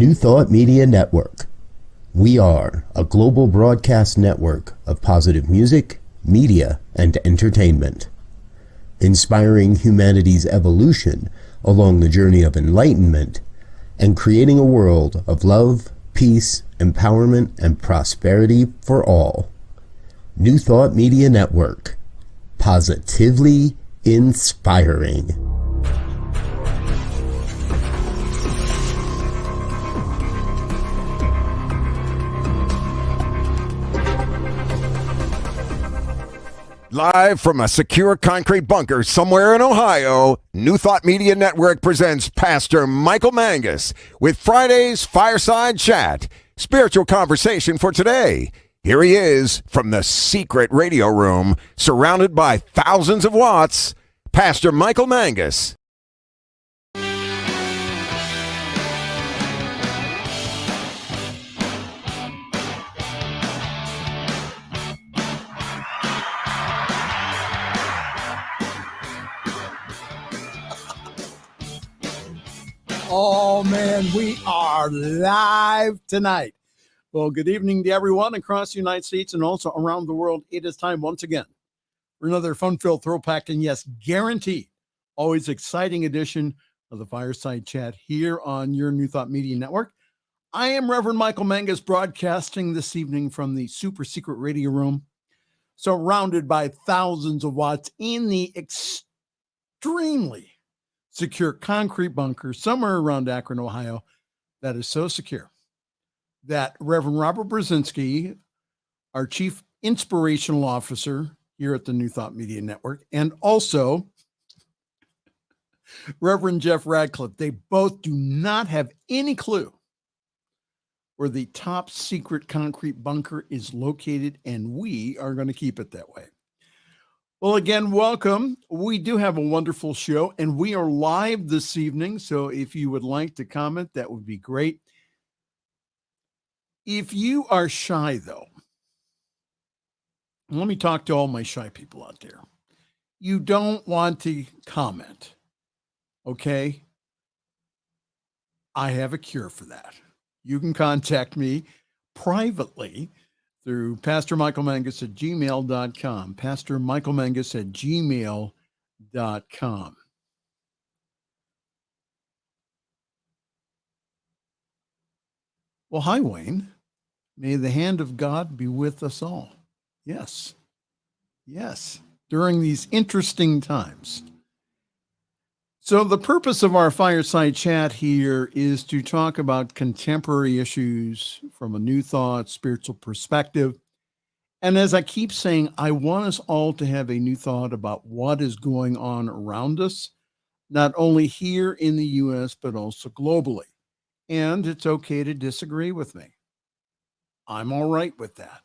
New Thought Media Network. We are a global broadcast network of positive music, media, and entertainment, inspiring humanity's evolution along the journey of enlightenment and creating a world of love, peace, empowerment, and prosperity for all. New Thought Media Network. Positively inspiring. Live from a secure concrete bunker somewhere in Ohio, New Thought Media Network presents Pastor Michael Mangus with Friday's Fireside Chat, spiritual conversation for today. Here he is from the secret radio room, surrounded by thousands of watts, Pastor Michael Mangus. Oh, man, we are live tonight. Well, good evening to everyone across the United States and also around the world. It is time once again for another fun-filled throwback and, yes, guaranteed, always exciting edition of the Fireside Chat here on your New Thought Media Network. I am Reverend Michael Mangus, broadcasting this evening from the super secret radio room, surrounded by thousands of watts in the extremely secure concrete bunker somewhere around Akron, Ohio, that is so secure that Reverend Robert Brzezinski, our Chief Inspirational Officer here at the New Thought Media Network, and also Reverend Jeff Radcliffe, they both do not have any clue where the top secret concrete bunker is located, and we are going to keep it that way. Well, again, welcome. We do have a wonderful show, and we are live this evening. So if you would like to comment, that would be great. If you are shy, though, let me talk to all my shy people out there. You don't want to comment, okay? I have a cure for that. You can contact me privately through pastormichaelmangus@gmail.com, pastormichaelmangus@gmail.com. Well, hi, Wayne. May the hand of God be with us all. Yes. Yes. During these interesting times. So the purpose of our fireside chat here is to talk about contemporary issues from a new thought, spiritual perspective. And as I keep saying, I want us all to have a new thought about what is going on around us, not only here in the U.S., but also globally. And it's okay to disagree with me. I'm all right with that.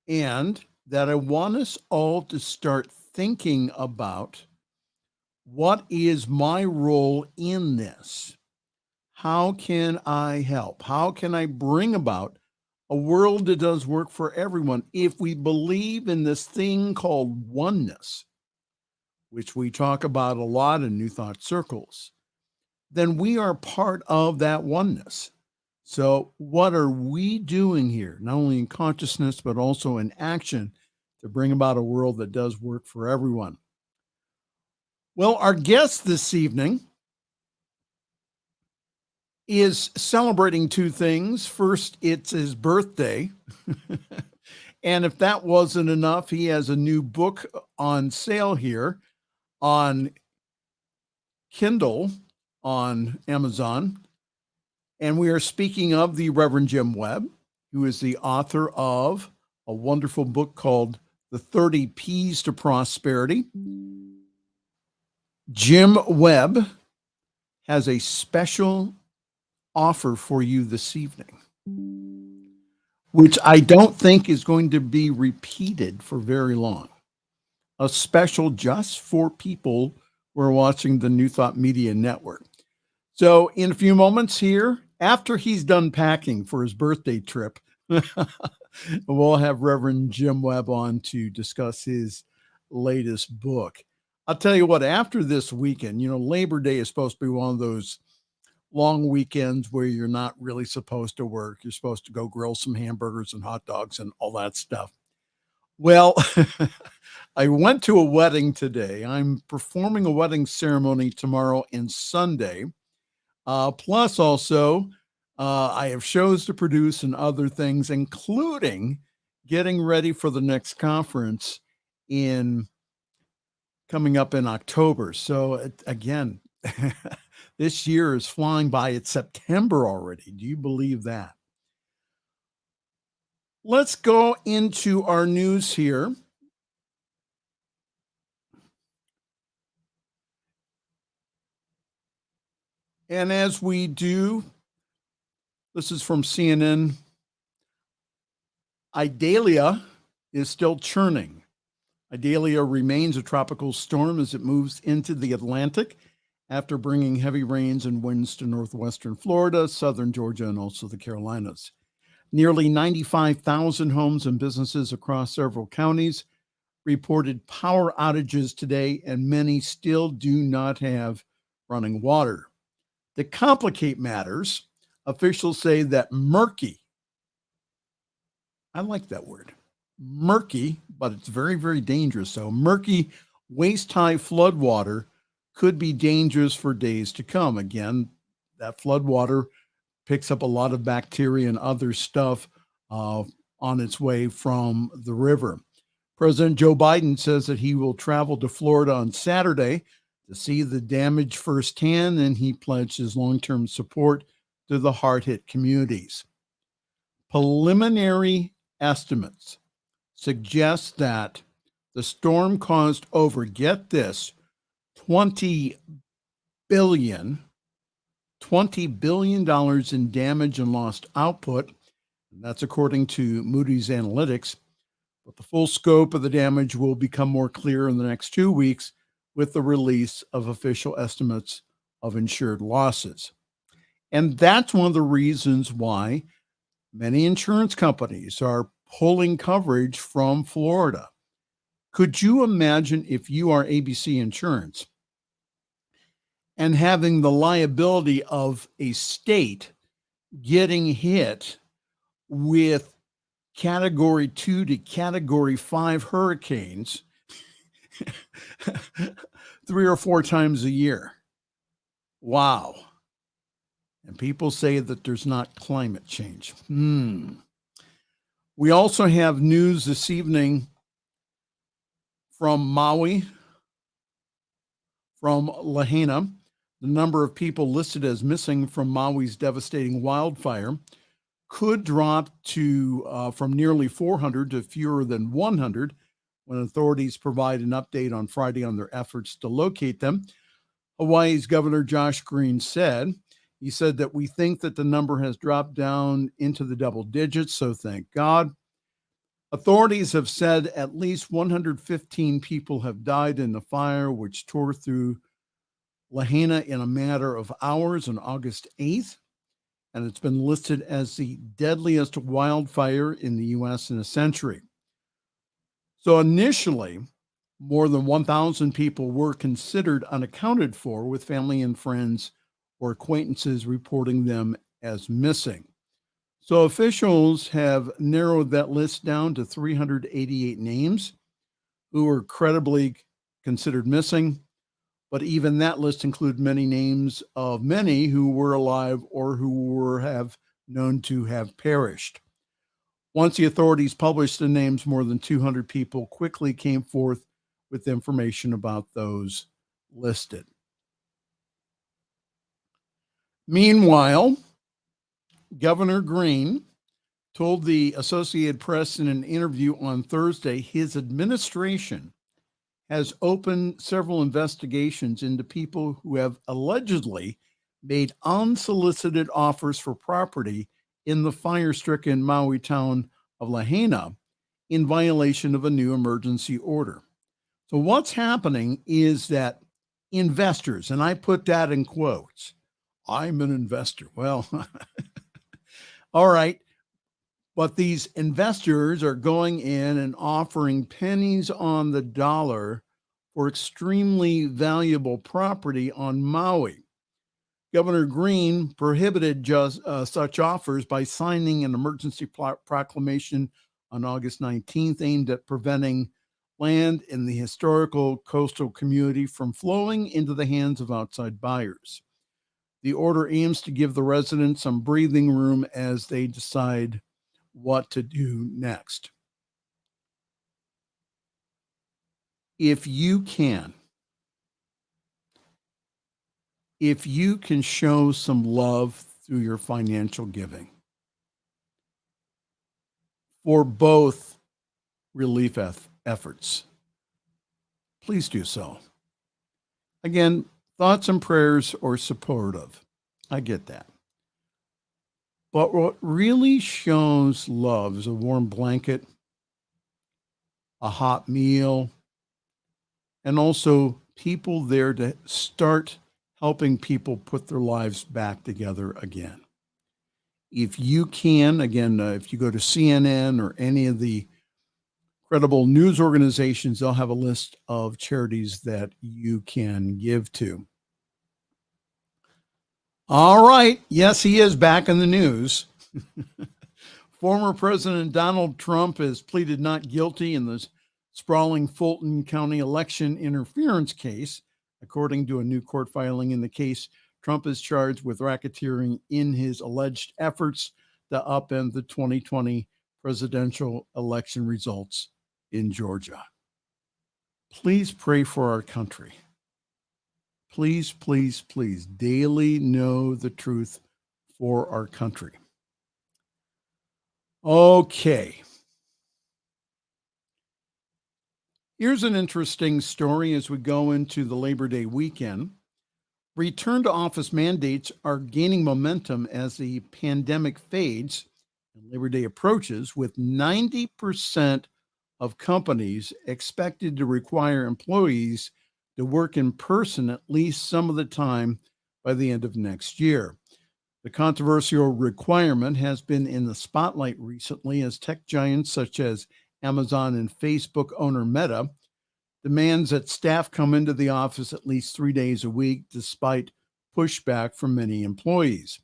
And that I want us all to start thinking about what is my role in this? How can I help? How can I bring about a world that does work for everyone? If we believe in this thing called oneness, which we talk about a lot in New Thought circles, then we are part of that oneness. So what are we doing here, not only in consciousness, but also in action to bring about a world that does work for everyone? Well, our guest this evening is celebrating two things. First, it's his birthday. And if that wasn't enough, he has a new book on sale here on Kindle on Amazon. And we are speaking of the Reverend Jim Webb, who is the author of a wonderful book called The 30 P's to Prosperity. Jim Webb has a special offer for you this evening, which I don't think is going to be repeated for very long. A special just for people who are watching the New Thought Media Network. So in a few moments here, after he's done packing for his birthday trip, we'll have Reverend Jim Webb on to discuss his latest book. I'll tell you what, after this weekend, Labor Day is supposed to be one of those long weekends where you're not really supposed to work. You're supposed to go grill some hamburgers and hot dogs and all that stuff. Well, I went to a wedding today. I'm performing a wedding ceremony tomorrow and Sunday. Plus, also, I have shows to produce and other things, including getting ready for the next conference in coming up in October. So again, this year is flying by. It's September already. Do you believe that? Let's go into our news here. And as we do, this is from CNN. Idalia is still churning. Idalia remains a tropical storm as it moves into the Atlantic after bringing heavy rains and winds to northwestern Florida, southern Georgia, and also the Carolinas. Nearly 95,000 homes and businesses across several counties reported power outages today, and many still do not have running water. To complicate matters, officials say that murky, I like that word, murky, but it's very, very dangerous. So murky, waist-high floodwater could be dangerous for days to come. Again, that floodwater picks up a lot of bacteria and other stuff on its way from the river. President Joe Biden says that he will travel to Florida on Saturday to see the damage firsthand, and he pledged his long-term support to the hard-hit communities. Preliminary estimates suggest that the storm caused over, get this, $20 billion in damage and lost output. And that's according to Moody's Analytics. But the full scope of the damage will become more clear in the next 2 weeks with the release of official estimates of insured losses. And that's one of the reasons why many insurance companies are pulling coverage from Florida. Could you imagine if you are ABC Insurance and having the liability of a state getting hit with Category 2 to Category 5 hurricanes 3 or 4 times a year? Wow. And people say that there's not climate change. We also have news this evening from Maui, from Lahaina. The number of people listed as missing from Maui's devastating wildfire could drop to from nearly 400 to fewer than 100 when authorities provide an update on Friday on their efforts to locate them. Hawaii's Governor Josh Green said that we think that the number has dropped down into the double digits, so thank God. Authorities have said at least 115 people have died in the fire, which tore through Lahaina in a matter of hours on August 8th. And it's been listed as the deadliest wildfire in the U.S. in a century. So initially, more than 1,000 people were considered unaccounted for, with family and friends or acquaintances reporting them as missing. So officials have narrowed that list down to 388 names who are credibly considered missing. But even that list includes many names of many who were alive or who have known to have perished. Once the authorities published the names, more than 200 people quickly came forth with information about those listed. Meanwhile, Governor Green told the Associated Press in an interview on Thursday his administration has opened several investigations into people who have allegedly made unsolicited offers for property in the fire-stricken Maui town of Lahaina in violation of a new emergency order. So what's happening is that investors, and I put that in quotes, I'm an investor. Well, all right. But these investors are going in and offering pennies on the dollar for extremely valuable property on Maui. Governor Green prohibited such offers by signing an emergency proclamation on August 19th aimed at preventing land in the historical coastal community from flowing into the hands of outside buyers. The order aims to give the residents some breathing room as they decide what to do next. If you can show some love through your financial giving for both relief efforts, please do so. Again, thoughts and prayers are supportive. I get that. But what really shows love is a warm blanket, a hot meal, and also people there to start helping people put their lives back together again. If you can, again, if you go to CNN or any of the credible news organizations, they'll have a list of charities that you can give to. All right. Yes, he is back in the news. Former President Donald Trump has pleaded not guilty in the sprawling Fulton County election interference case. According to a new court filing in the case, Trump is charged with racketeering in his alleged efforts to upend the 2020 presidential election results in Georgia. Please pray for our country. Please, please, please daily know the truth for our country. Okay. Here's an interesting story as we go into the Labor Day weekend. Return to office mandates are gaining momentum as the pandemic fades and Labor Day approaches, with 90% of companies expected to require employees to work in person at least some of the time by the end of next year. The controversial requirement has been in the spotlight recently as tech giants such as Amazon and Facebook owner Meta demands that staff come into the office at least 3 days a week, despite pushback from many employees.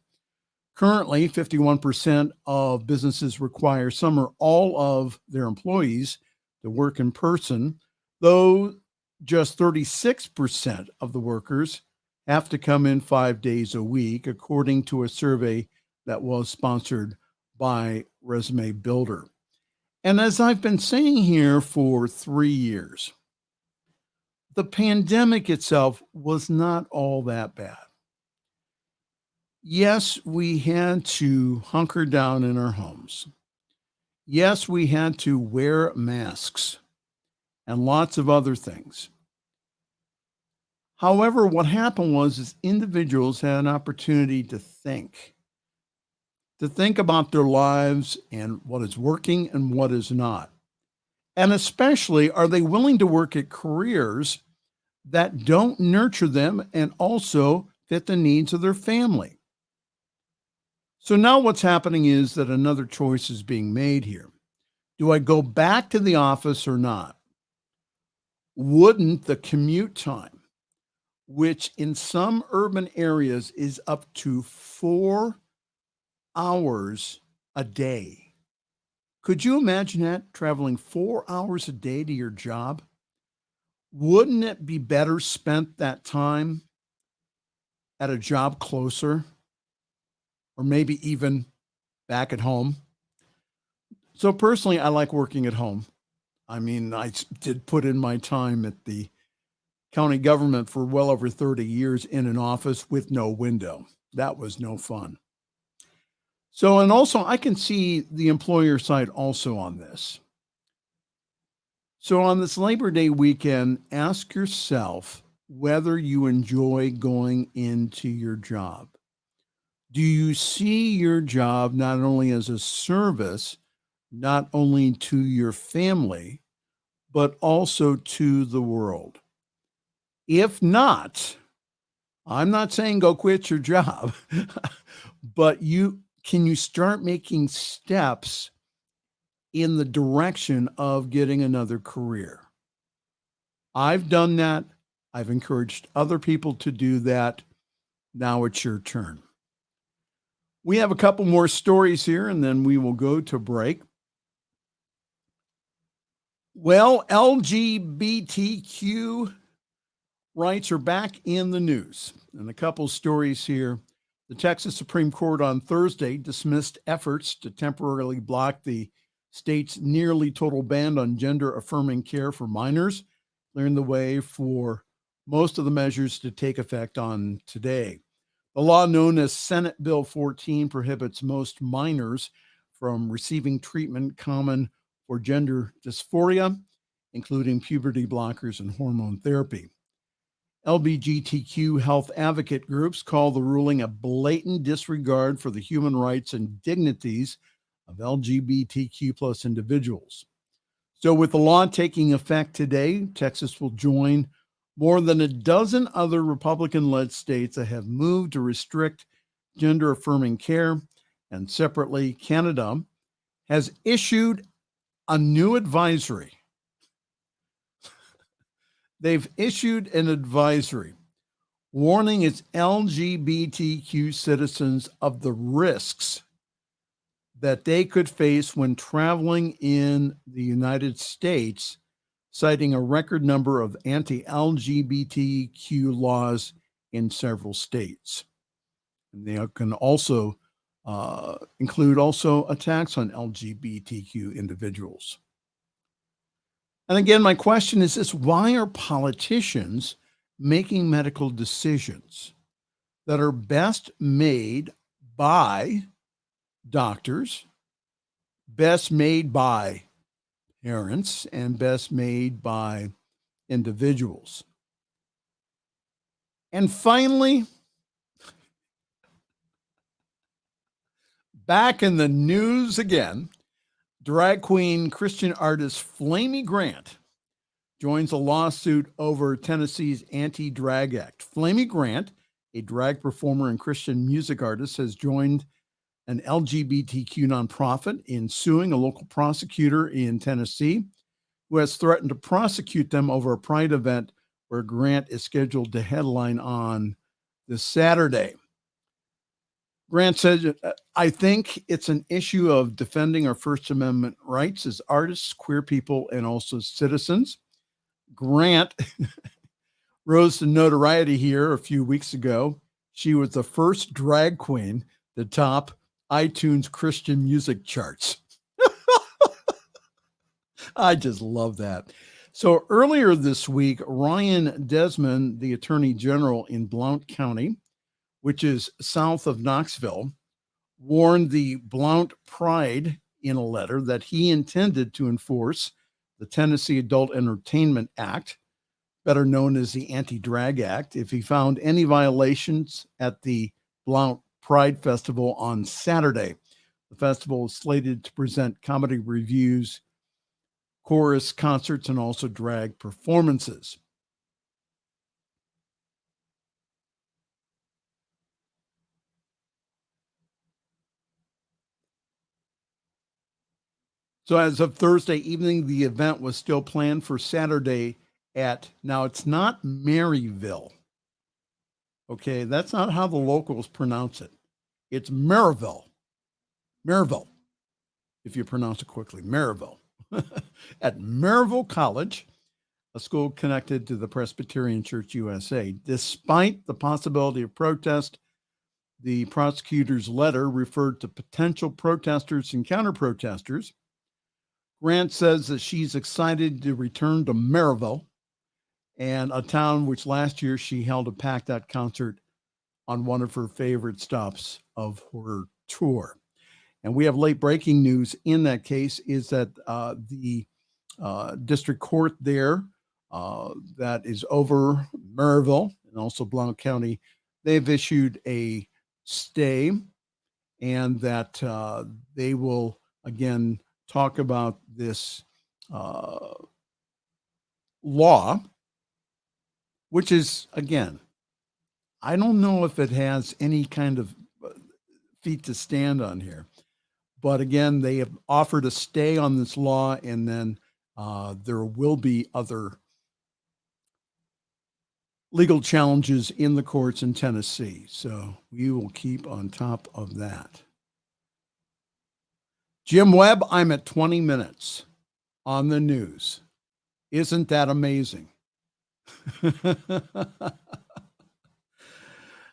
Currently, 51% of businesses require some or all of their employees to work in person, though just 36% of the workers have to come in 5 days a week, according to a survey that was sponsored by Resume Builder. And as I've been saying here for 3 years, the pandemic itself was not all that bad. Yes, we had to hunker down in our homes. Yes, we had to wear masks and lots of other things. However, what happened was individuals had an opportunity to think about their lives and what is working and what is not. And especially, are they willing to work at careers that don't nurture them and also fit the needs of their family? So now what's happening is that another choice is being made here. Do I go back to the office or not? Wouldn't the commute time, which in some urban areas is up to 4 hours a day. Could you imagine that, traveling 4 hours a day to your job? Wouldn't it be better spent that time at a job closer, or maybe even back at home? So personally, I like working at home. I mean, I did put in my time at the county government for well over 30 years in an office with no window. That was no fun. So, and also I can see the employer side also on this. So on this Labor Day weekend, ask yourself whether you enjoy going into your job. Do you see your job not only as a service, not only to your family, but also to the world? If not, I'm not saying go quit your job, but can you start making steps in the direction of getting another career? I've done that. I've encouraged other people to do that. Now it's your turn. We have a couple more stories here, and then we will go to break. Well, LGBTQ rights are back in the news. And a couple stories here. The Texas Supreme Court on Thursday dismissed efforts to temporarily block the state's nearly total ban on gender-affirming care for minors, clearing the way for most of the measures to take effect on today. The law known as Senate Bill 14 prohibits most minors from receiving treatment common for gender dysphoria, including puberty blockers and hormone therapy. LGBTQ health advocate groups call the ruling a blatant disregard for the human rights and dignities of LGBTQ plus individuals. So with the law taking effect today, Texas will join more than a dozen other Republican-led states that have moved to restrict gender-affirming care. And separately, Canada has issued a new advisory. They've issued an advisory warning its LGBTQ citizens of the risks that they could face when traveling in the United States, citing a record number of anti-LGBTQ laws in several states. And they can also include also attacks on LGBTQ individuals. And again, my question is this: why are politicians making medical decisions that are best made by doctors, best made by parents, and best made by individuals? And finally, back in the news again, drag queen Christian artist Flamy Grant joins a lawsuit over Tennessee's Anti-Drag Act. Flamy Grant, a drag performer and Christian music artist, has joined an LGBTQ nonprofit in suing a local prosecutor in Tennessee who has threatened to prosecute them over a pride event where Grant is scheduled to headline on this Saturday. Grant said, "I think it's an issue of defending our First Amendment rights as artists, queer people, and also citizens." Grant rose to notoriety here a few weeks ago. She was the first drag queen to top iTunes Christian music charts. I just love that. So earlier this week, Ryan Desmond, the Attorney General in Blount County, which is south of Knoxville, warned the Blount Pride in a letter that he intended to enforce the Tennessee Adult Entertainment Act, better known as the Anti-Drag Act, if he found any violations at the Blount Pride Festival on Saturday. The festival is slated to present comedy reviews, chorus concerts, and also drag performances. So as of Thursday evening, the event was still planned for Saturday now it's not Maryville. Okay, that's not how the locals pronounce it. It's Maryville. Maryville, if you pronounce it quickly, Maryville. At Maryville College, a school connected to the Presbyterian Church USA. Despite the possibility of protest, the prosecutor's letter referred to potential protesters and counter-protesters. Grant says that she's excited to return to Maryville, and a town which last year she held a packed-out concert on one of her favorite stops of her tour. And we have late breaking news in that case is that the district court there that is over Maryville and also Blount County, they've issued a stay, and that they will again talk about this law, which is, again, I don't know if it has any kind of feet to stand on here. But again, they have offered a stay on this law, and then there will be other legal challenges in the courts in Tennessee. So we will keep on top of that. Jim Webb, I'm at 20 minutes on the news. Isn't that amazing?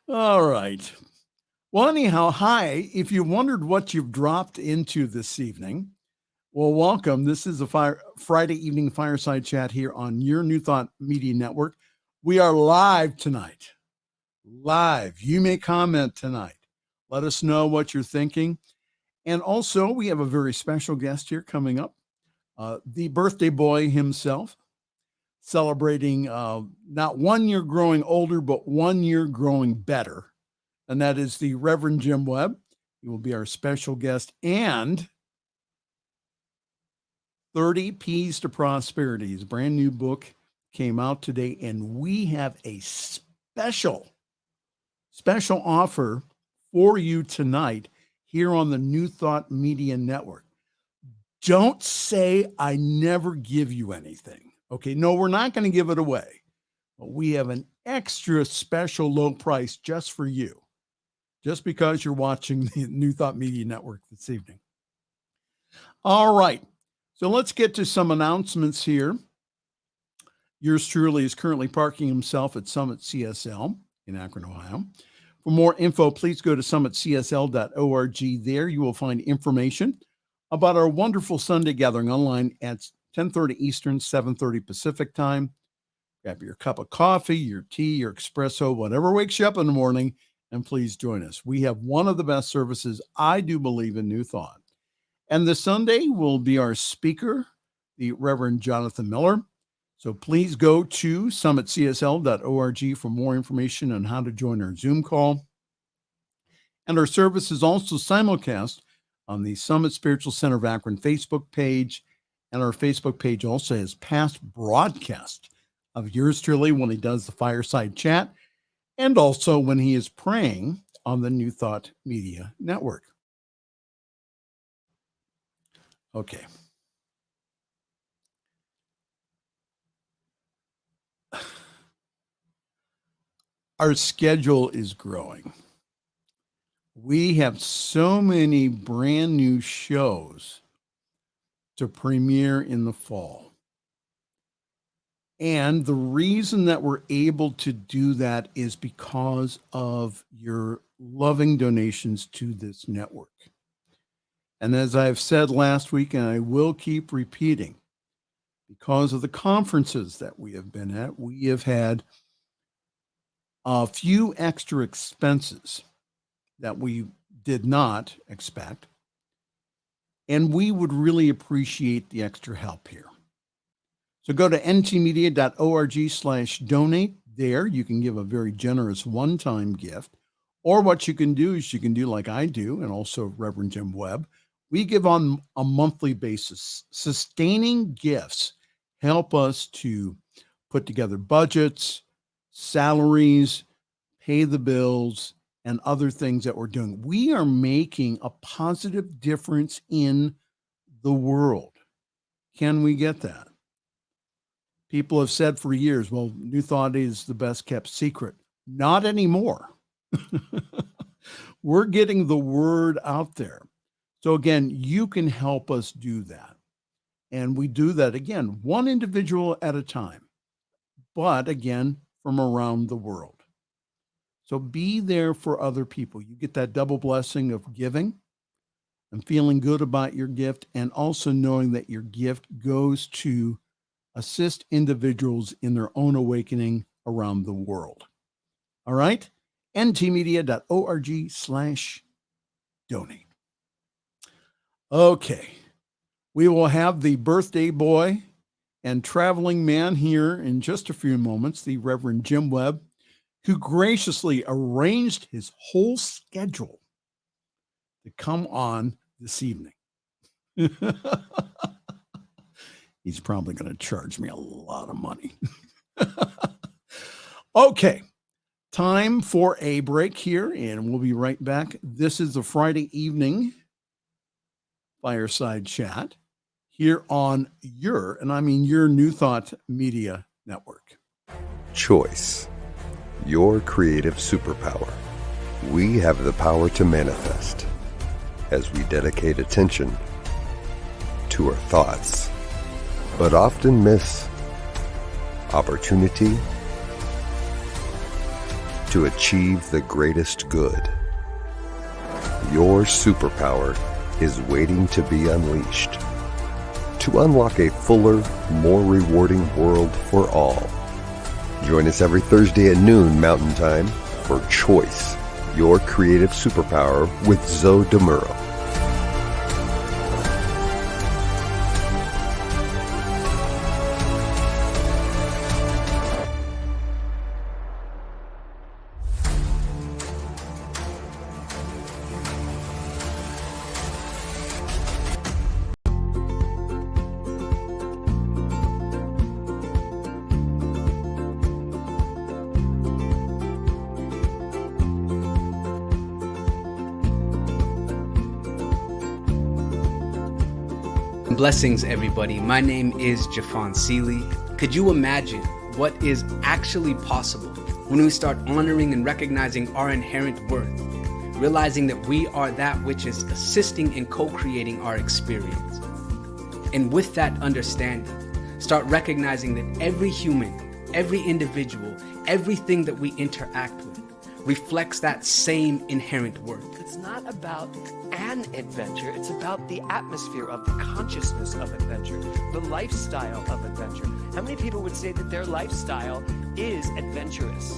All right. Well, anyhow, hi. If you wondered what you've dropped into this evening, well, welcome. This is a Friday evening fireside chat here on your New Thought Media Network. We are live tonight. Live. You may comment tonight. Let us know what you're thinking. And also, we have a very special guest here coming up, the birthday boy himself, celebrating not 1 year growing older, but 1 year growing better. And that is the Reverend Jim Webb. He will be our special guest. And 30 P's to Prosperity, his brand new book came out today. And we have a special offer for you tonight here on the New Thought Media Network. Don't say I never give you anything. Okay, no, we're not going to give it away. But we have an extra special low price just for you, just because you're watching the New Thought Media Network this evening. All right, so let's get to some announcements here. Yours truly is currently parking himself at Summit CSL in Akron, Ohio. For more info, please go to summitcsl.org. There you will find information about our wonderful Sunday gathering online at 10:30 Eastern, 7:30 Pacific time. Grab your cup of coffee, your tea, your espresso, whatever wakes you up in the morning, and please join us. We have one of the best services, I do believe, in New Thought. And this Sunday will be our speaker, the Reverend Jonathan Miller. So please go to summitcsl.org for more information on how to join our Zoom call. And our service is also simulcast on the Summit Spiritual Center of Akron Facebook page. And our Facebook page also has past broadcast of yours truly when he does the fireside chat, and also when he is praying on the New Thought Media Network. Okay. Our schedule is growing. We have so many brand new shows to premiere in the fall. And the reason that we're able to do that is because of your loving donations to this network. And as I've said last week, and I will keep repeating, because of the conferences that we have been at, we have had a few extra expenses that we did not expect. And we would really appreciate the extra help here. So go to ntmedia.org/donate. There you can give a very generous one-time gift. Or what you can do is you can do like I do, and also Reverend Jim Webb. We give on a monthly basis. Sustaining gifts help us to put together budgets, salaries, pay the bills, and other things that we're doing. We are making a positive difference in the world. Can we get that? People have said for years, well, New Thought is the best kept secret. Not anymore. We're getting the word out there. So again, you can help us do that. And we do that, again, one individual at a time, but again, from around the world. So be there for other people. You get that double blessing of giving and feeling good about your gift, and also knowing that your gift goes to assist individuals in their own awakening around the world. All right? ntmedia.org/donate. Okay. We will have the birthday boy and traveling man here in just a few moments, the Reverend Jim Webb, who graciously arranged his whole schedule to come on this evening. He's probably going to charge me a lot of money. Okay, time for a break here, and we'll be right back. This is the Friday evening fireside chat here on your New Thought Media Network. Choice. your creative superpower. We have the power to manifest as we dedicate attention to our thoughts, but often miss opportunity to achieve the greatest good. Your superpower is waiting to be unleashed to unlock a fuller, more rewarding world for all. Join us every Thursday at noon Mountain Time for Choice, your creative superpower with Zoe DeMuro. Blessings, everybody. My name is Jafon Seeley. Could you imagine what is actually possible when we start honoring and recognizing our inherent worth, realizing that we are that which is assisting in co-creating our experience? And with that understanding, start recognizing that every human, every individual, everything that we interact with reflects that same inherent worth. It's not about an adventure, it's about the atmosphere of the consciousness of adventure, the lifestyle of adventure. How many people would say that their lifestyle is adventurous?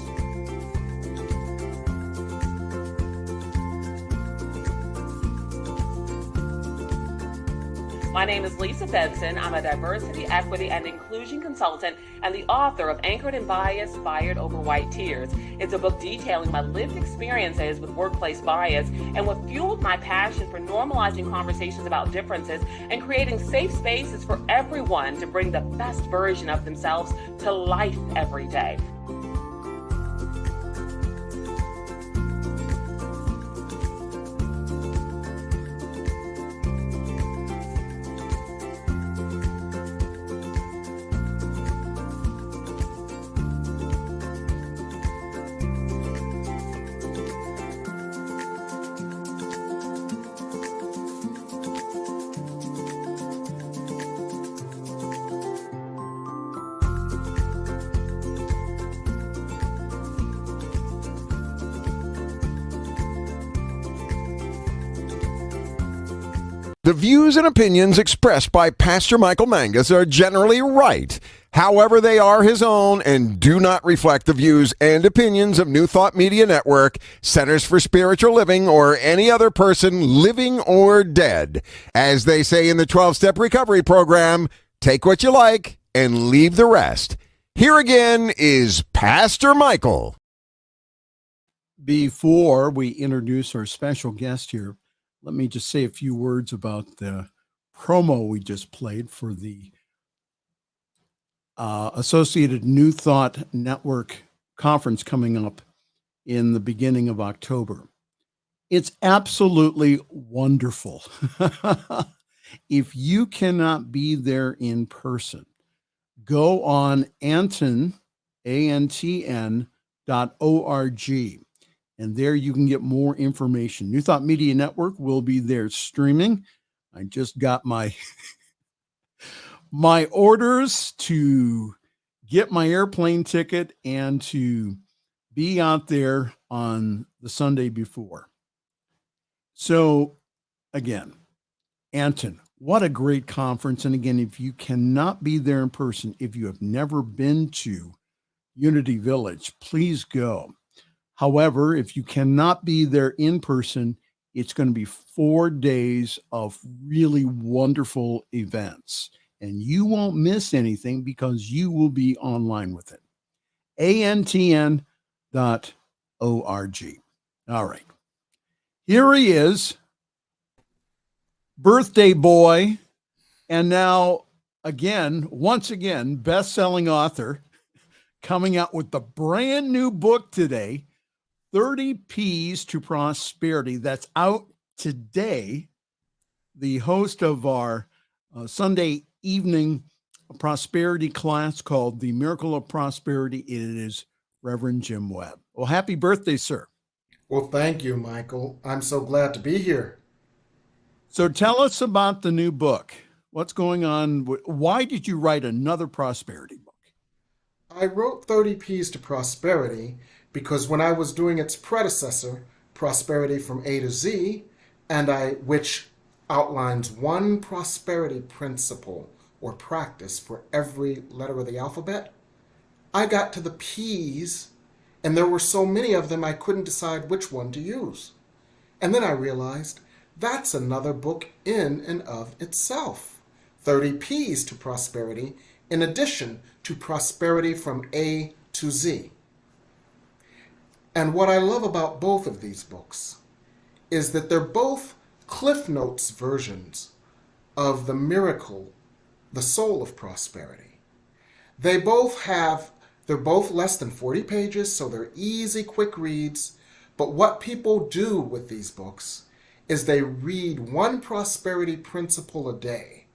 My name is Lisa Benson. I'm a diversity, equity, and inclusion consultant and the author of Anchored in Bias, Fired Over White Tears. It's a book detailing my lived experiences with workplace bias and what fueled my passion for normalizing conversations about differences and creating safe spaces for everyone to bring the best version of themselves to life every day. The views and opinions expressed by Pastor Michael Mangus are generally right. However, they are his own and do not reflect the views and opinions of New Thought Media Network, Centers for Spiritual Living, or any other person living or dead. As they say in the 12-Step Recovery Program, take what you like and leave the rest. Here again is Pastor Michael. Before we introduce our special guest here, let me just say a few words about the promo we just played for the Associated New Thought Network conference coming up in the beginning of October. It's absolutely wonderful. If you cannot be there in person, go on antn.org. And there you can get more information. New Thought Media Network will be there streaming. I just got my orders to get my airplane ticket and to be out there on the Sunday before. So again, Anton, what a great conference. And again, if you cannot be there in person, if you have never been to Unity Village, please go. However, if you cannot be there in person, it's going to be 4 days of really wonderful events. And you won't miss anything because you will be online with it. antn.org. All right. Here he is, birthday boy, and now, once again, best-selling author, coming out with the brand new book today, 30 P's to Prosperity. That's out today. The host of our Sunday evening prosperity class called The Miracle of Prosperity. It is Reverend Jim Webb. Well, happy birthday, sir. Well, thank you, Michael. I'm so glad to be here. So tell us about the new book. What's going on? Why did you write another prosperity book? I wrote 30 P's to Prosperity because when I was doing its predecessor, Prosperity from A to Z, which outlines one prosperity principle or practice for every letter of the alphabet, I got to the P's, and there were so many of them I couldn't decide which one to use. And then I realized that's another book in and of itself. 30 P's to Prosperity, in addition to Prosperity from A to Z. And what I love about both of these books is that they're both Cliff Notes versions of the miracle, the soul of prosperity. They're both less than 40 pages, so they're easy, quick reads. But what people do with these books is they read one prosperity principle a day.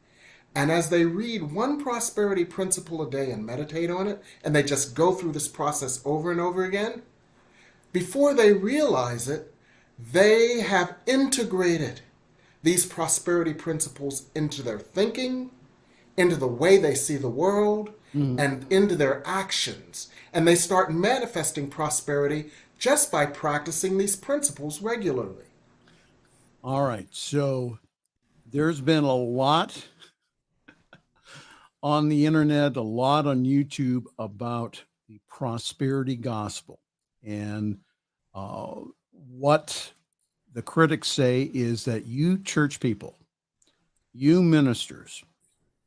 And as they read one prosperity principle a day and meditate on it, and they just go through this process over and over again, before they realize it, they have integrated these prosperity principles into their thinking, into the way they see the world, and into their actions. And they start manifesting prosperity just by practicing these principles regularly. All right. So there's been a lot on the internet, a lot on YouTube about the prosperity gospel. And what the critics say is that you church people, you ministers,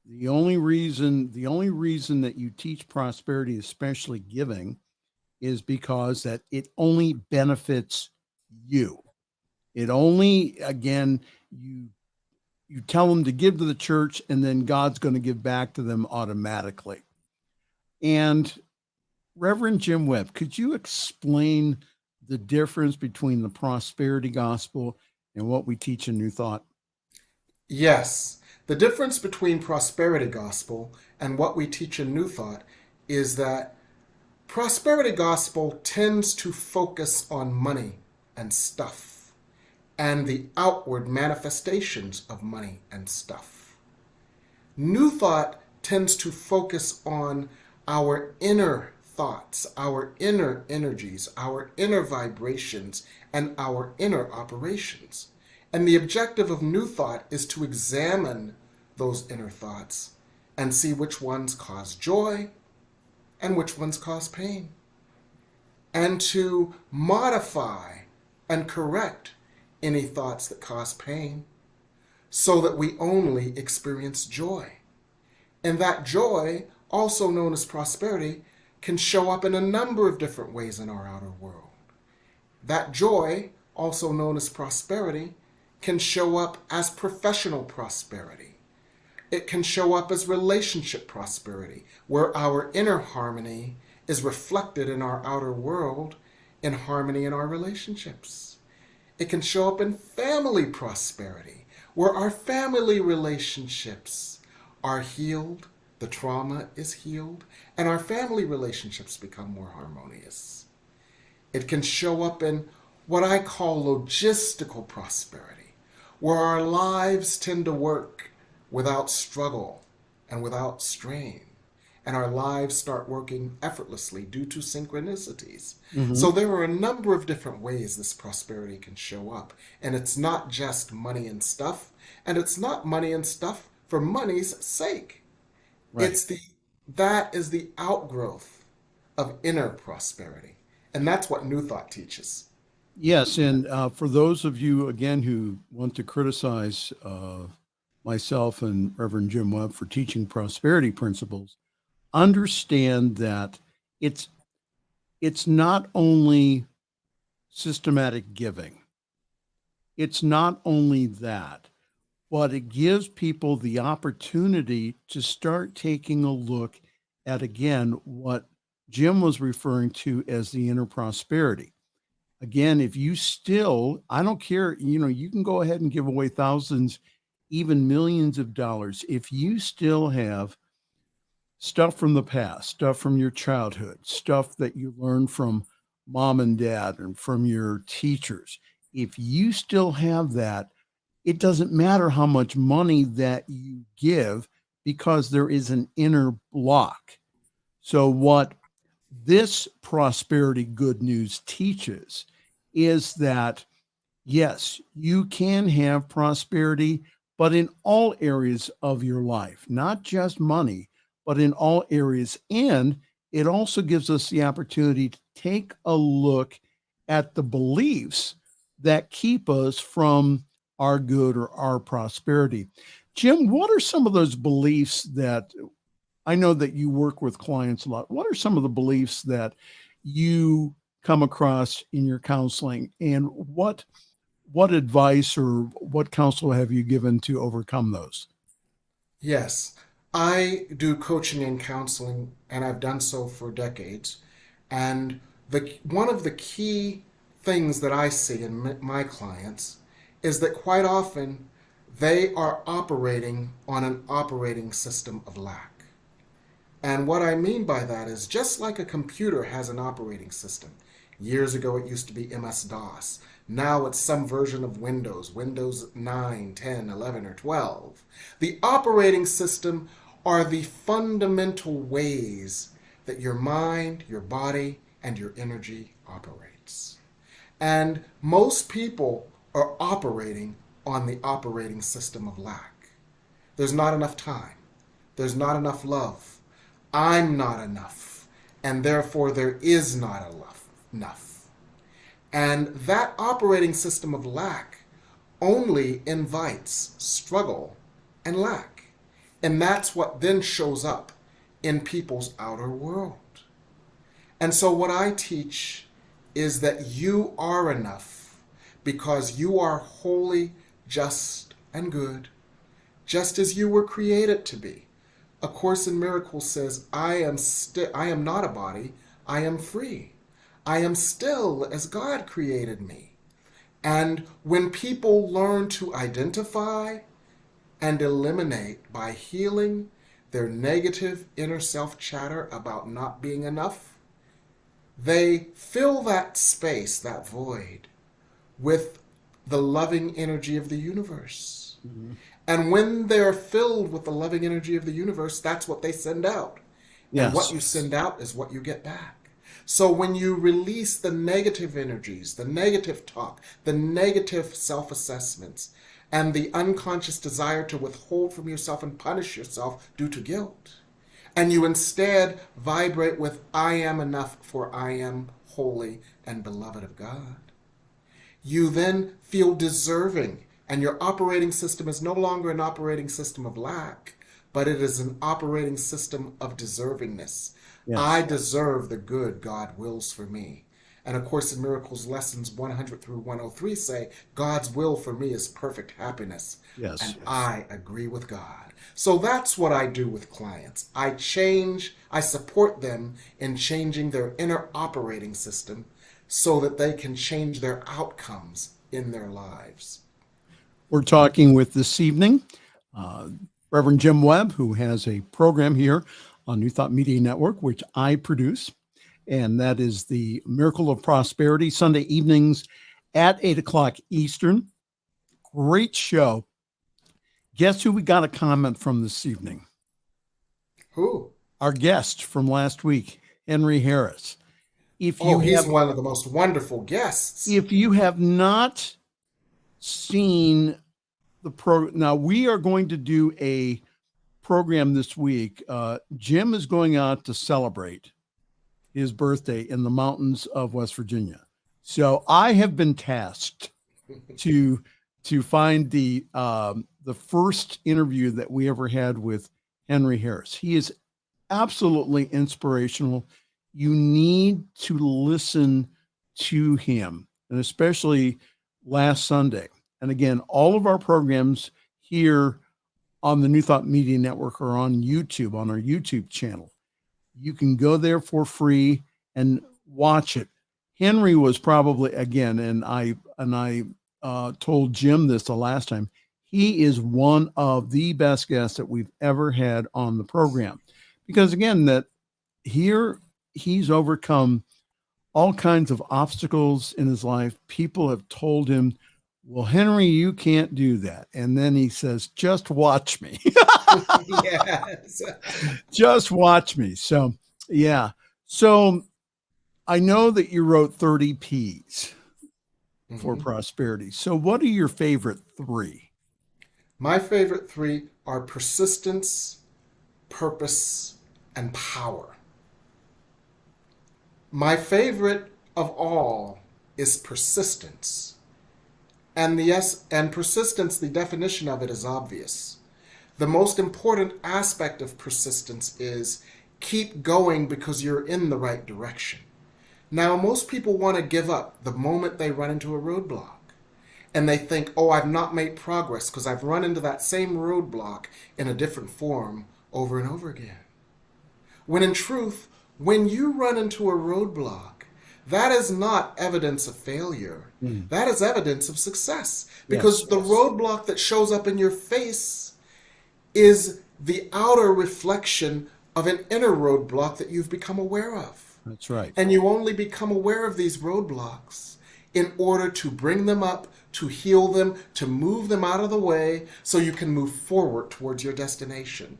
the only reason that you teach prosperity, especially giving, is because that it only benefits you. It only, again, you tell them to give to the church, and then God's going to give back to them automatically. And Reverend Jim Webb, could you explain the difference between the prosperity gospel and what we teach in New Thought? Yes. The difference between prosperity gospel and what we teach in New Thought is that prosperity gospel tends to focus on money and stuff and the outward manifestations of money and stuff. New Thought tends to focus on our inner thoughts, our inner energies, our inner vibrations, and our inner operations. And the objective of New Thought is to examine those inner thoughts and see which ones cause joy and which ones cause pain, and to modify and correct any thoughts that cause pain so that we only experience joy. And that joy, also known as prosperity, can show up in a number of different ways in our outer world. That joy, also known as prosperity, can show up as professional prosperity. It can show up as relationship prosperity, where our inner harmony is reflected in our outer world in harmony in our relationships. It can show up in family prosperity, where our family relationships are healed, the trauma is healed, and our family relationships become more harmonious. It can show up in what I call logistical prosperity, where our lives tend to work without struggle and without strain, and our lives start working effortlessly due to synchronicities. So there are a number of different ways this prosperity can show up, and it's not just money and stuff, and it's not money and stuff for money's sake. Right. That is the outgrowth of inner prosperity, and that's what New Thought teaches. Yes, and for those of you, again, who want to criticize myself and Reverend Jim Webb for teaching prosperity principles, understand that it's not only systematic giving. It's not only that, but it gives people the opportunity to start taking a look at, again, what Jim was referring to as the inner prosperity. Again, if you still, I don't care, you can go ahead and give away thousands, even millions of dollars. If you still have stuff from the past, stuff from your childhood, stuff that you learned from mom and dad and from your teachers. If you still have that, it doesn't matter how much money that you give because there is an inner block. So what this prosperity good news teaches is that, yes, you can have prosperity, but in all areas of your life, not just money, but in all areas. And it also gives us the opportunity to take a look at the beliefs that keep us from our good or our prosperity. Jim, what are some of those beliefs that I know that you work with clients a lot? What are some of the beliefs that you come across in your counseling, and what advice or what counsel have you given to overcome those? Yes, I do coaching and counseling, and I've done so for decades. And one of the key things that I see in my clients is that quite often they are operating on an operating system of lack. And what I mean by that is, just like a computer has an operating system. Years ago, it used to be MS-DOS. Now it's some version of Windows 9, 10, 11, or 12. The operating system are the fundamental ways that your mind, your body, and your energy operates. And most people are operating on the operating system of lack. There's not enough time. There's not enough love. I'm not enough. And therefore there is not enough. And that operating system of lack only invites struggle and lack. And that's what then shows up in people's outer world. And so what I teach is that you are enough because you are holy, just, and good, just as you were created to be. A Course in Miracles says, I am not a body, I am free. I am still as God created me. And when people learn to identify and eliminate by healing their negative inner self chatter about not being enough, they fill that space, that void, with the loving energy of the universe. Mm-hmm. And when they're filled with the loving energy of the universe, that's what they send out. Yes. And what you send out is what you get back. So when you release the negative energies, the negative talk, the negative self-assessments, and the unconscious desire to withhold from yourself and punish yourself due to guilt, and you instead vibrate with, I am enough, for I am holy and beloved of God, you then feel deserving, and your operating system is no longer an operating system of lack, but it is an operating system of deservingness. Yes. I deserve the good God wills for me. And A Course in Miracles lessons 100 through 103 say, God's will for me is perfect happiness. Yes, and yes. I agree with God. So that's what I do with clients. I support them in changing their inner operating system so that they can change their outcomes in their lives. We're talking with this evening Reverend Jim Webb, who has a program here on New Thought Media Network, which I produce, and that is the Miracle of Prosperity, Sunday evenings at 8 o'clock Eastern. Great show. Guess who we got a comment from this evening? Who? Our guest from last week, Henry Harris. He's one of the most wonderful guests. If you have not seen the now we are going to do a program this week. Jim is going out to celebrate his birthday in the mountains of West Virginia. So I have been tasked to find the first interview that we ever had with Henry Harris. He is absolutely inspirational. You need to listen to him, and especially last Sunday. And again, all of our programs here on the New Thought Media Network are on YouTube, on our YouTube channel. You can go there for free and watch it. Henry was probably, again, and I told Jim this the last time, he is one of the best guests that we've ever had on the program because again, that here he's overcome all kinds of obstacles in his life. People have told him, well, Henry, you can't do that. And then he says, just watch me. Yes. Just watch me. So, yeah. So I know that you wrote 30 P's for prosperity. So what are your favorite 3? My favorite 3 are persistence, purpose, and power. My favorite of all is persistence. And persistence, the definition of it is obvious. The most important aspect of persistence is keep going because you're in the right direction. Now, most people want to give up the moment they run into a roadblock. And they think, oh, I've not made progress because I've run into that same roadblock in a different form over and over again. When in truth, when you run into a roadblock, that is not evidence of failure. That is evidence of success. Because the roadblock that shows up in your face is the outer reflection of an inner roadblock that you've become aware of. That's right. And you only become aware of these roadblocks in order to bring them up, to heal them, to move them out of the way so you can move forward towards your destination.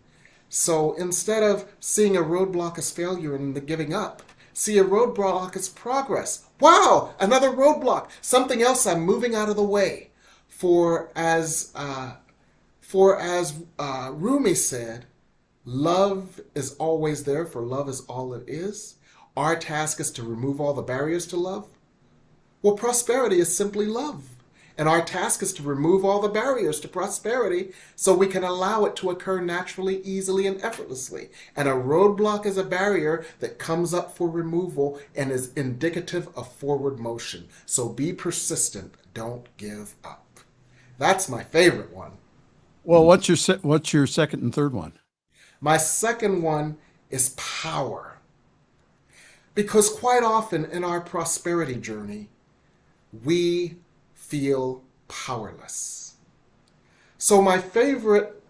So instead of seeing a roadblock as failure and the giving up, see a roadblock as progress. Wow, another roadblock, something else I'm moving out of the way. For as Rumi said, love is always there, for love is all it is. Our task is to remove all the barriers to love. Well, prosperity is simply love. And our task is to remove all the barriers to prosperity so we can allow it to occur naturally, easily, and effortlessly. And a roadblock is a barrier that comes up for removal and is indicative of forward motion. So be persistent. Don't give up. That's my favorite one. Well, what's your second and third one? My second one is power. Because quite often in our prosperity journey, we feel powerless. So my favorite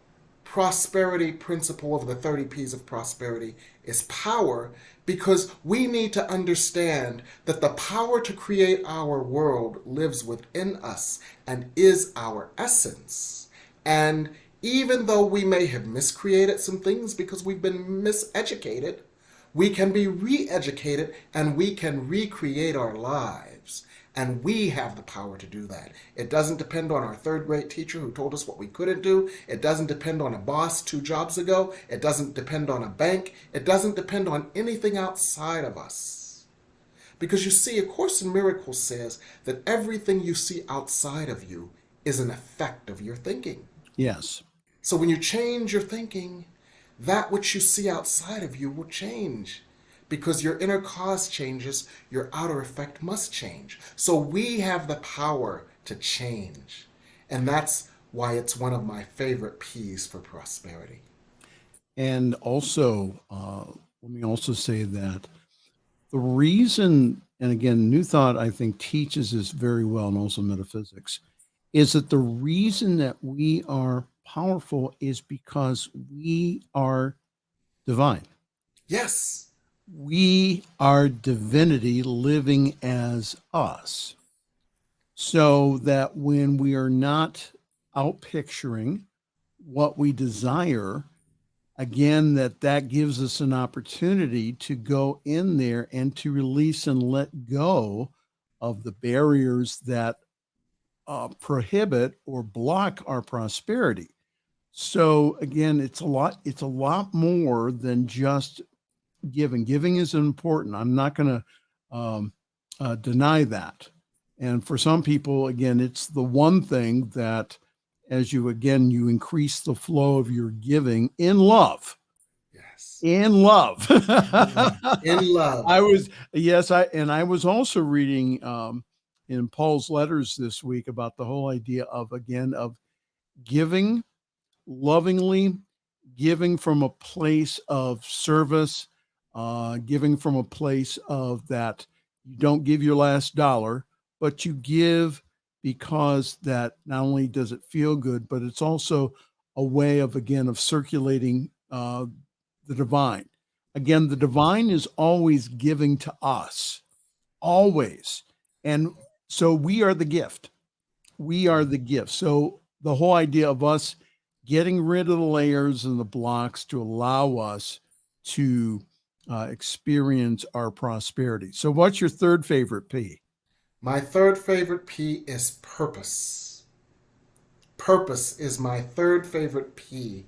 prosperity principle of the 30 P's of prosperity is power, because we need to understand that the power to create our world lives within us and is our essence. And even though we may have miscreated some things because we've been miseducated, we can be re-educated and we can recreate our lives. And we have the power to do that. It doesn't depend on our third grade teacher who told us what we couldn't do. It doesn't depend on a boss 2 jobs ago. It doesn't depend on a bank. It doesn't depend on anything outside of us. Because you see, A Course in Miracles says that everything you see outside of you is an effect of your thinking. Yes. So when you change your thinking, that which you see outside of you will change. Because your inner cause changes, your outer effect must change. So we have the power to change. And that's why it's one of my favorite P's for prosperity. And also, let me also say that the reason, and again, New Thought, I think, teaches this very well, and also metaphysics, is that the reason that we are powerful is because we are divine. Yes. We are divinity living as us. So that when we are not out picturing what we desire, again, that gives us an opportunity to go in there and to release and let go of the barriers that prohibit or block our prosperity. So again, it's a lot more than just giving. Giving is important. I'm not going to deny that. And for some people, again, it's the one thing that as you increase the flow of your giving in love. Yes. In love. In love. I was also reading in Paul's letters this week about the whole idea of giving lovingly, giving from a place of service, giving from a place of that you don't give your last dollar, but you give because that not only does it feel good, but it's also a way of circulating the divine. Again, the divine is always giving to us, always. And so we are the gift. We are the gift. So the whole idea of us getting rid of the layers and the blocks to allow us to experience our prosperity. So what's your third favorite P? My third favorite P is purpose. Purpose is my third favorite P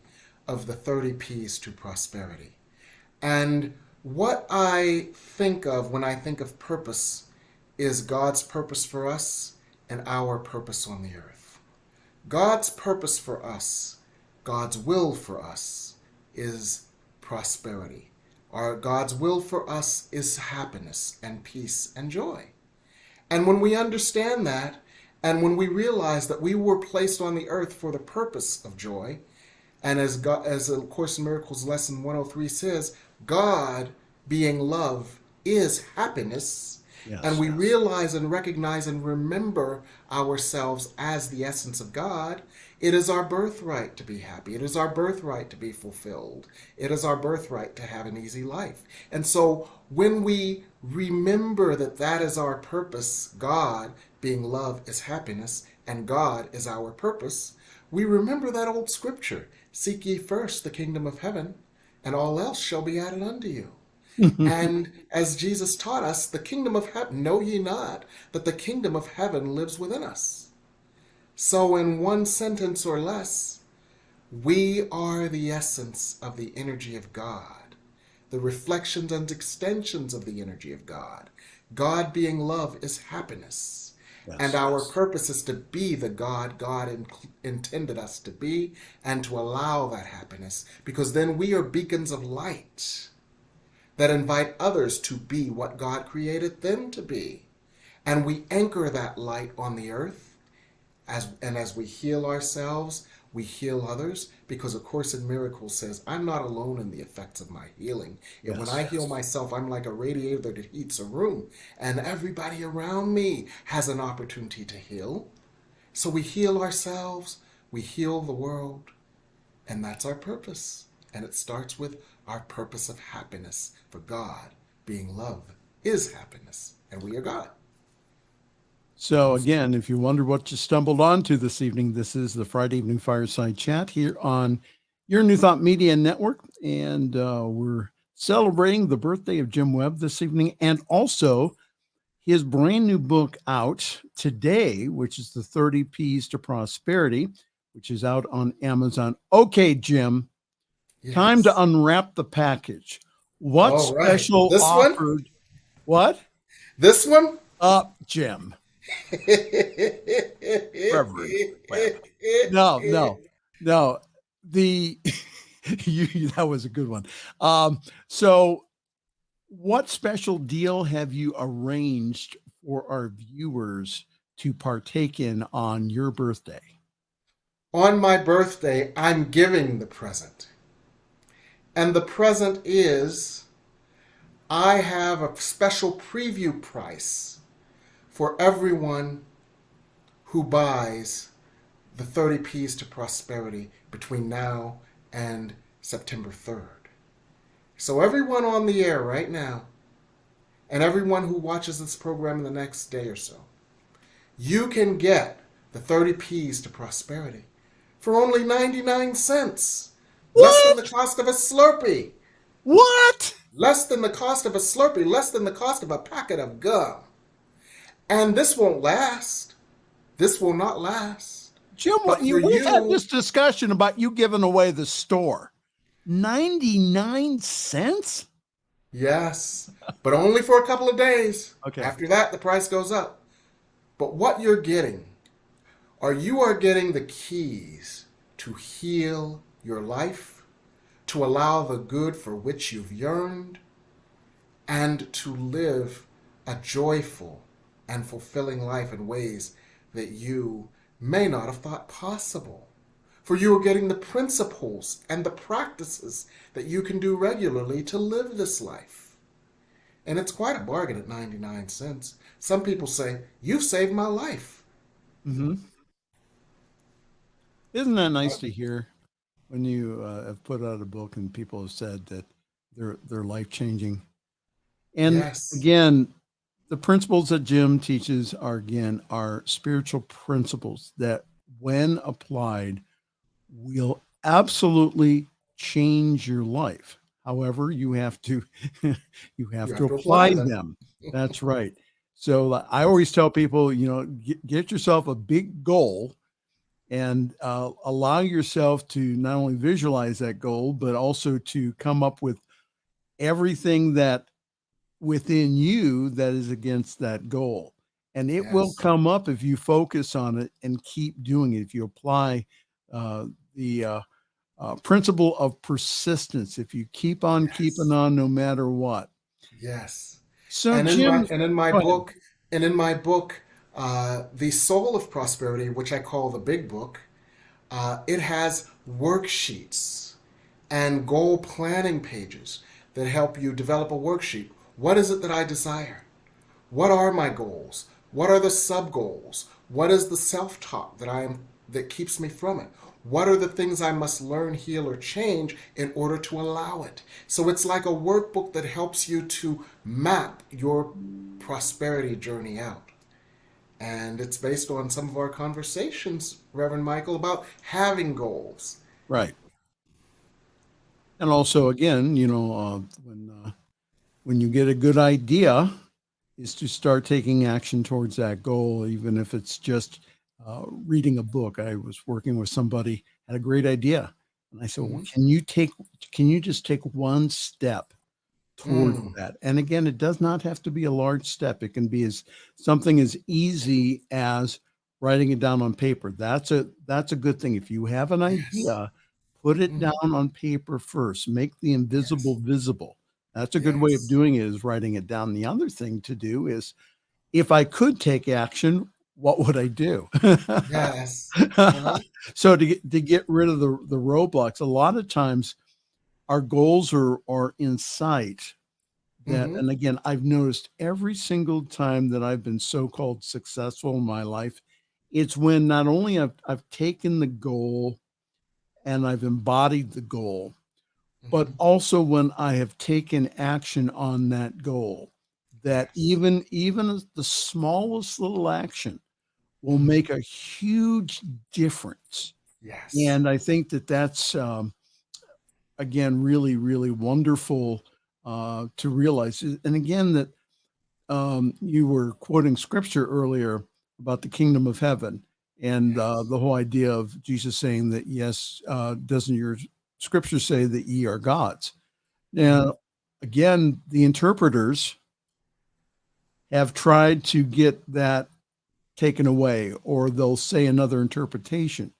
of the 30 Ps to prosperity. And what I think of when I think of purpose is God's purpose for us and our purpose on the earth. God's purpose for us, God's will for us, is prosperity. Or God's will for us is happiness and peace and joy. And when we understand that, and when we realize that we were placed on the earth for the purpose of joy, and as A Course in Miracles lesson 103 says, God, being love, is happiness. Yes, and we realize and recognize and remember ourselves as the essence of God, it is our birthright to be happy. It is our birthright to be fulfilled. It is our birthright to have an easy life. And so when we remember that that is our purpose, God, being love, is happiness, and God is our purpose, we remember that old scripture, seek ye first the kingdom of heaven, and all else shall be added unto you. And as Jesus taught us, the kingdom of heaven, know ye not that the kingdom of heaven lives within us. So in one sentence or less, we are the essence of the energy of God, the reflections and extensions of the energy of God. God being love is happiness. Yes, and our purpose is to be the God intended us to be, and to allow that happiness, because then we are beacons of light that invite others to be what God created them to be. And we anchor that light on the earth, as we heal ourselves, we heal others, because A Course in Miracles says, I'm not alone in the effects of my healing. And when I heal myself, I'm like a radiator that heats a room, and everybody around me has an opportunity to heal. So we heal ourselves, we heal the world, and that's our purpose. And it starts with our purpose of happiness, for God, being love, is happiness, and we are God. So again, if you wonder what you stumbled onto this evening, this is the Friday Evening Fireside Chat here on your New Thought Media Network. And we're celebrating the birthday of Jim Webb this evening, and also his brand new book out today, which is the 30 Ps to Prosperity, which is out on Amazon. Okay, Jim, yes. Time to unwrap the package. What all special right. offered? One? What? This one? Jim. Reverend. No. That was a good one. So what special deal have you arranged for our viewers to partake in on your birthday? On my birthday, I'm giving the present. And the present is, I have a special preview price for everyone who buys the 30 Ps to Prosperity between now and September 3rd. So everyone on the air right now, and everyone who watches this program in the next day or so, you can get the 30 Ps to Prosperity for only 99 cents. What? Less than the cost of a Slurpee. What? Less than the cost of a Slurpee, less than the cost of a packet of gum. And this won't last. This will not last. Jim, we've had this discussion about you giving away the store. 99 cents? Yes, but only for a couple of days. Okay. After that, the price goes up. But what you're getting, you are getting the keys to heal your life, to allow the good for which you've yearned, and to live a joyful and fulfilling life in ways that you may not have thought possible. For you are getting the principles and the practices that you can do regularly to live this life. And it's quite a bargain at 99 cents. Some people say, you've saved my life. Mm-hmm. Isn't that nice to hear? when you have put out a book and people have said that they're life changing. And Yes. again, the principles that Jim teaches are spiritual principles that, when applied, will absolutely change your life. However, you have to you have to apply them. That's right. So I always tell people, get yourself a big goal and allow yourself to not only visualize that goal, but also to come up with everything that within you that is against that goal. And it will Yes. come up if you focus on it and keep doing it. If you apply the principle of persistence, if you keep on keeping on no matter what. Yes. So, And Jim, in my go ahead. book, The Soul of Prosperity, which I call the Big Book, it has worksheets and goal planning pages that help you develop a worksheet. What is it that I desire? What are my goals? What are the sub goals? What is the self-talk that keeps me from it? What are the things I must learn, heal, or change in order to allow it? So it's like a workbook that helps you to map your prosperity journey out. And it's based on some of our conversations, Reverend Michael, about having goals. Right. And also, again, when you get a good idea, is to start taking action towards that goal, even if it's just reading a book. I was working with somebody, had a great idea, and I said, well, can you just take one step towards that? And again, it does not have to be a large step. It can be something as easy as writing it down on paper. That's a good thing. If you have an idea, put it down on paper first. Make the invisible visible. That's a good way of doing it, is writing it down. The other thing to do is, if I could take action, what would I do? Yes. So to get rid of the roadblocks, a lot of times our goals are in sight. And again, I've noticed every single time that I've been so-called successful in my life, it's when not only I've taken the goal and I've embodied the goal, but also when I have taken action on that goal, that even as the smallest little action will make a huge difference. Yes. And I think that's again, really, really wonderful to realize. And again, that you were quoting scripture earlier about the kingdom of heaven, and the whole idea of Jesus saying that, yes, doesn't your scripture say that ye are gods? Now, again, the interpreters have tried to get that taken away, or they'll say another interpretation,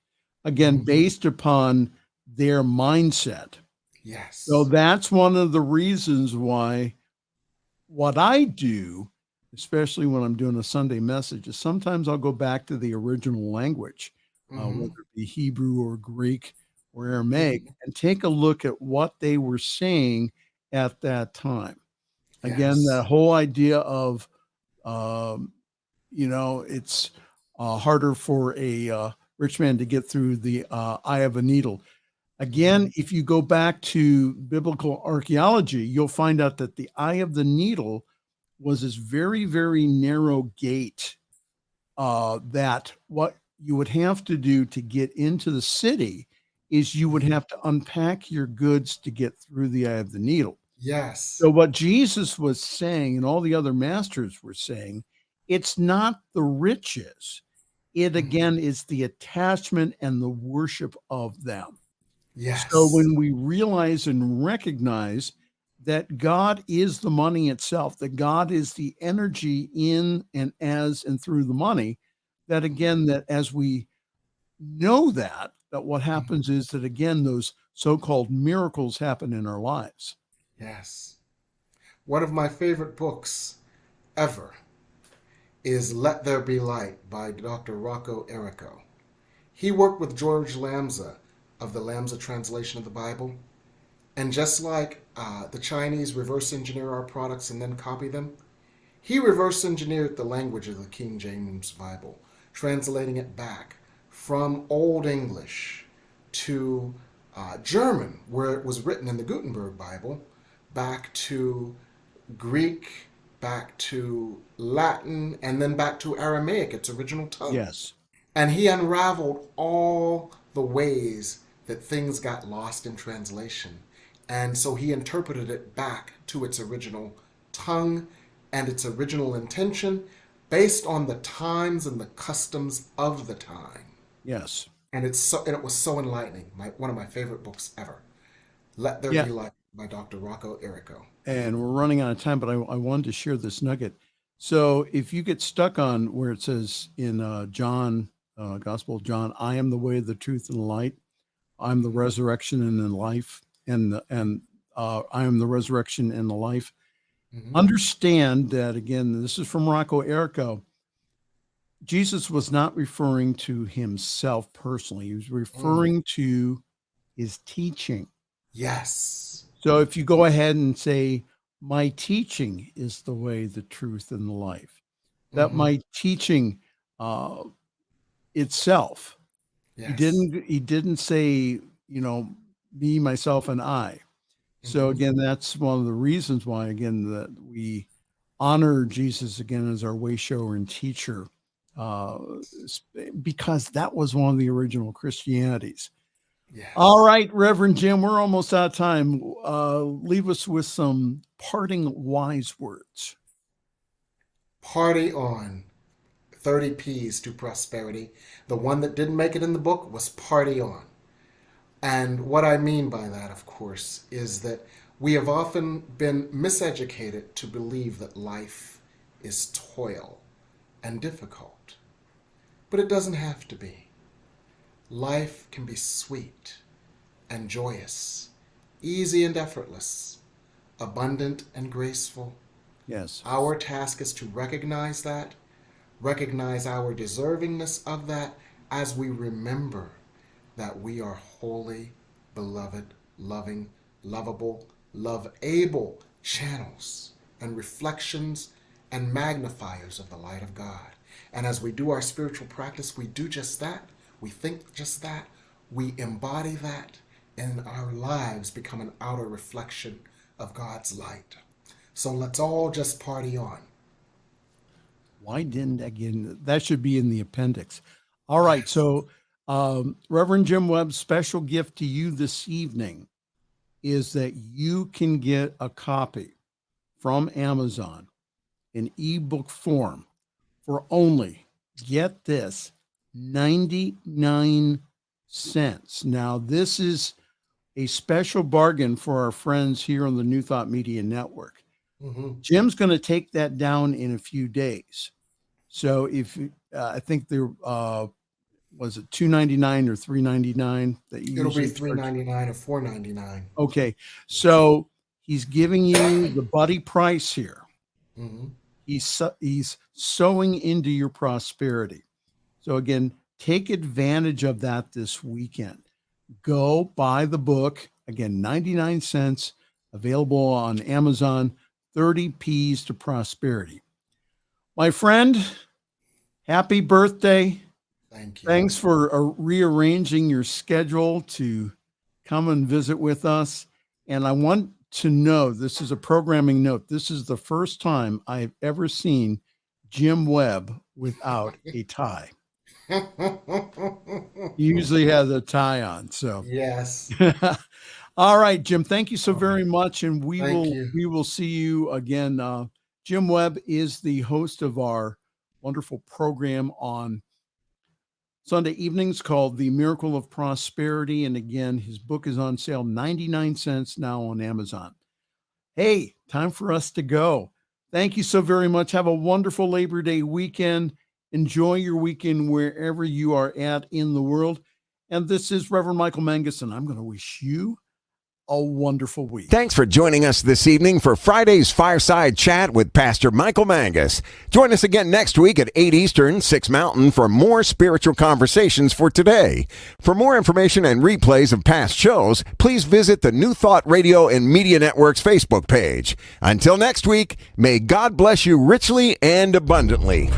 again, based upon their mindset. Yes. So that's one of the reasons why what I do, especially when I'm doing a Sunday message, is sometimes I'll go back to the original language, whether it be Hebrew or Greek or Aramaic, and take a look at what they were saying at that time. Again, that whole idea of, it's harder for a rich man to get through the eye of a needle. Again, if you go back to biblical archaeology, you'll find out that the eye of the needle was this very, very narrow gate that what you would have to do to get into the city is you would have to unpack your goods to get through the eye of the needle. Yes. So what Jesus was saying, and all the other masters were saying, it's not the riches. It again is the attachment and the worship of them. Yes. So when we realize and recognize that God is the money itself, that God is the energy in and as and through the money, that again, that as we know that what happens is that, again, those so-called miracles happen in our lives. Yes. One of my favorite books ever is Let There Be Light by Dr. Rocco Errico. He worked with George Lamsa of the Lamsa translation of the Bible. And just like the Chinese reverse engineer our products and then copy them, he reverse engineered the language of the King James Bible, translating it back from Old English to German, where it was written in the Gutenberg Bible, back to Greek, back to Latin, and then back to Aramaic, its original tongue. Yes. And he unraveled all the ways that things got lost in translation. And so he interpreted it back to its original tongue and its original intention based on the times and the customs of the time. Yes. And it was so enlightening. One of my favorite books ever. Let There Be Light by Dr. Rocco Errico. And we're running out of time, but I wanted to share this nugget. So if you get stuck on where it says in John, Gospel of John, I am the way, the truth, and the light. I'm the resurrection and the life, and I am the resurrection and the life. Mm-hmm. Understand that, again, this is from Rocco Errico. Jesus was not referring to himself personally. He was referring to his teaching. Yes. So if you go ahead and say, my teaching is the way, the truth, and the life, that my teaching itself, yes. He didn't say, me, myself, and I. So again, that's one of the reasons why, again, that we honor Jesus again as our way shower and teacher, because that was one of the original Christianities. Yes. All right, Reverend Jim, we're almost out of time. Leave us with some parting wise words. Party on. 30 P's to prosperity. The one that didn't make it in the book was party on. And what I mean by that, of course, is that we have often been miseducated to believe that life is toil and difficult. But it doesn't have to be. Life can be sweet and joyous, easy and effortless, abundant and graceful. Yes. Our task is to recognize that, recognize our deservingness of that as we remember that we are holy, beloved, loving, lovable, love-able channels and reflections and magnifiers of the light of God. And as we do our spiritual practice, we do just that. We think just that. We embody that. And our lives become an outer reflection of God's light. So let's all just party on. Why didn't, again, that should be in the appendix. All right. So Reverend Jim Webb's special gift to you this evening is that you can get a copy from Amazon in ebook form for only, get this, 99 cents. Now, this is a special bargain for our friends here on the New Thought Media Network. Mm-hmm. Jim's going to take that down in a few days. So if I think there was it $2.99 or $3.99 that you it'll be $3.99 or $4.99. Okay, so he's giving you the buddy price here. Mm-hmm. He's sowing into your prosperity. So again, take advantage of that this weekend. Go buy the book. Again, 99 cents, available on Amazon, 30 P's to Prosperity. My friend, happy birthday. Thank you. Thanks for rearranging your schedule to come and visit with us. And I want to know, this is a programming note, this is the first time I've ever seen Jim Webb without a tie. He usually has a tie on. So yes. All right, Jim, thank you so very much. And we will see you again. Jim Webb is the host of our wonderful program on Sunday evenings called The Miracle of Prosperity. And again, his book is on sale, 99 cents now on Amazon. Hey, time for us to go. Thank you so very much. Have a wonderful Labor Day weekend. Enjoy your weekend wherever you are at in the world. And this is Reverend Michael Mangus, and I'm going to wish you a wonderful week. Thanks for joining us this evening for Friday's Fireside Chat with Pastor Michael Mangus. Join us again next week at 8 Eastern, 6 Mountain for more spiritual conversations for today. For more information and replays of past shows, please visit the New Thought Radio and Media Network's Facebook page. Until next week, may God bless you richly and abundantly.